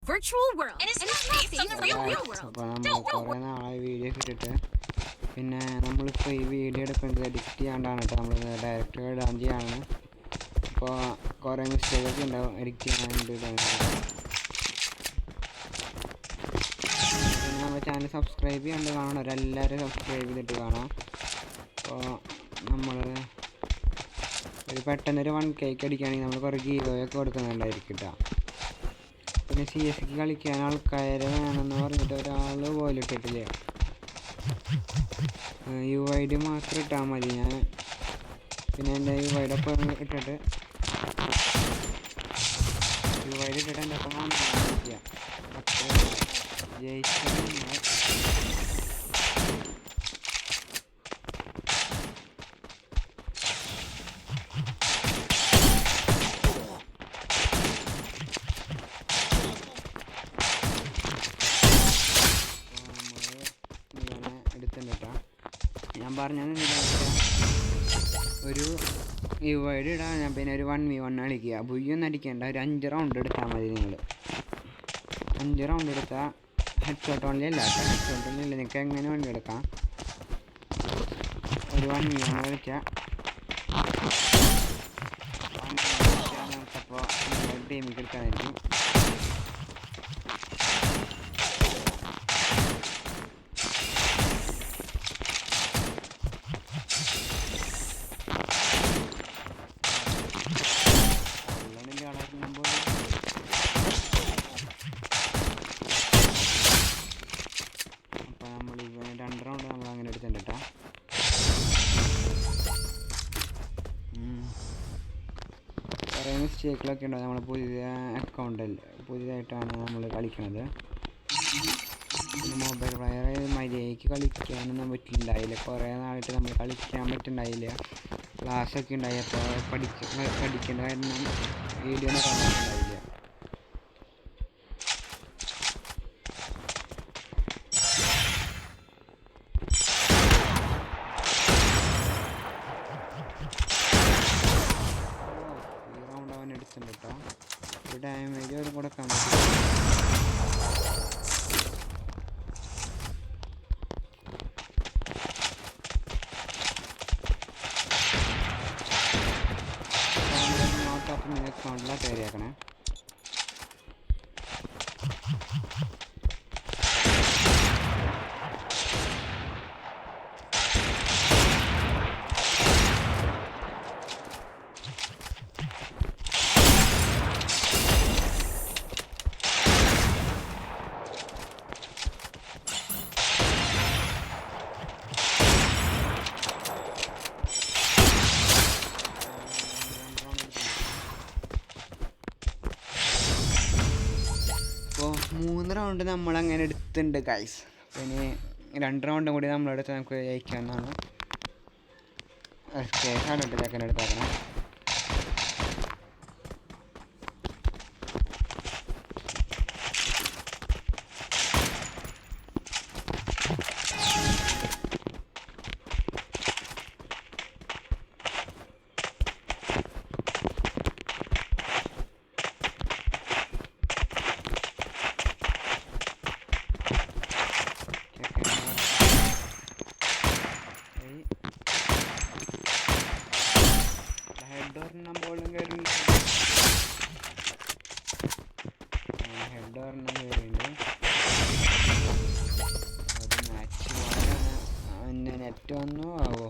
virtual world, and it's not based on the real world. അപ്പോൾ നമ്മൾ കുറേ നാളായി വീഡിയോ ഇട്ടിട്ട് പിന്നെ നമ്മളിപ്പോൾ ഈ വീഡിയോ എടുക്കുന്നത് എഡിറ്റ് ചെയ്യാണ്ടാണ് കേട്ടോ. നമ്മൾ ഡയറക്റ്റ് ഇടാൻ ചെയ്യാണ്. അപ്പോൾ കുറേ മിസ്റ്റേക്കൊക്കെ ഉണ്ടാവും എഡിറ്റ് ചെയ്യാനായിട്ട്. പിന്നെ നമ്മുടെ ചാനൽ സബ്സ്ക്രൈബ് ചെയ്യാണ്ട് കാണുന്നവരെല്ലാവരും സബ്സ്ക്രൈബ് ചെയ്തിട്ട് കാണാം. അപ്പോൾ നമ്മൾ ഒരു പെട്ടെന്നൊരു 1K അടിക്കുകയാണെങ്കിൽ നമ്മൾ കുറേ ഗീവൊക്കെ കൊടുക്കുന്നുണ്ടായിരിക്കും കേട്ടോ. പിന്നെ CS കളിക്കാൻ ആൾക്കാർ വേണമെന്ന് പറഞ്ഞിട്ട് ഒരാൾ പോലും ഇട്ടിട്ടില്ല. UID മാത്രം ഇട്ടാൽ മതി. ഞാൻ പിന്നെ എൻ്റെ UID ഒപ്പം ഇട്ടിട്ട് എൻ്റെ ഒപ്പം വന്നിരിക്കുക. പക്ഷേ ജയിച്ചത് ഞാൻ പറഞ്ഞത് ഒരു UID ഇടാൻ ഞാൻ പിന്നെ ഒരു 1v1 കളിക്കുക. ബുയ്യൊന്നും അടിക്കേണ്ട, ഒരു 5 റൗണ്ട് എടുത്താൽ മതി. നിങ്ങൾ 5 റൗണ്ട് എടുത്താൽ ഹെഡ്ഷോട്ട് ഓൺലി അല്ല കേട്ടോ. ഹെഡ്ഷോട്ട് ഓൺലി അല്ല, നിങ്ങൾക്ക് എങ്ങനെ വേണ്ടി എടുക്കാം. ഒരു 1v1 കളിച്ചാൽ നമുക്കപ്പോൾ ടീമിൽ എടുക്കാനായിരിക്കും. അപ്പോൾ നമ്മൾ 2 റൗണ്ട് നമ്മൾ അങ്ങനെ എടുത്തിട്ടുണ്ട് കേട്ടോ. കുറേ മിസ്റ്റേക്കുകളൊക്കെ ഉണ്ടാവും. നമ്മൾ പുതിയ അക്കൗണ്ടല്ല, പുതിയതായിട്ടാണ് നമ്മൾ കളിക്കുന്നത്. പിന്നെ മൊബൈൽ പ്ലെയർ മര്യാദയ്ക്ക് കളിക്കാനൊന്നും പറ്റിയിട്ടുണ്ടായില്ല. കുറേ നാളായിട്ട് നമ്മൾ കളിക്കാൻ പറ്റുന്നുണ്ടായില്ല. ക്ലാസ്സൊക്കെ ഉണ്ടായി. അപ്പോൾ പഠിക്കേണ്ട കാരണം വീഡിയോ ഒന്നും കാണാനുണ്ടായില്ല. ഈ റൗണ്ട് അവൻ എടുത്തിട്ടുണ്ട് കേട്ടോ. ഒരു ഡാമേജ് അവർ കൊടുക്കാൻ പറ്റും. അക്കൗണ്ടിലാണ് കയറിയേക്കണേ. അപ്പോൾ 3 റൗണ്ട് നമ്മളങ്ങനെ എടുത്തിട്ടുണ്ട് ഗൈസ്. പിന്നെ 2 റൗണ്ടും കൂടി നമ്മളെടുത്ത് നമുക്ക് ജയിക്കാവുന്നതാണ്. കേസാണ് ഇട്ട് ചെക്കൻ എടുത്തേക്കണം. ഹെഡൊരെണ്ണം ബോളും കയറിയുണ്ട്. ഹെഡൊരെണ്ണം കയറിയുണ്ട്. അത് മാച്ച് പോകാനാണ്. നെറ്റ് വന്നു ആവോ.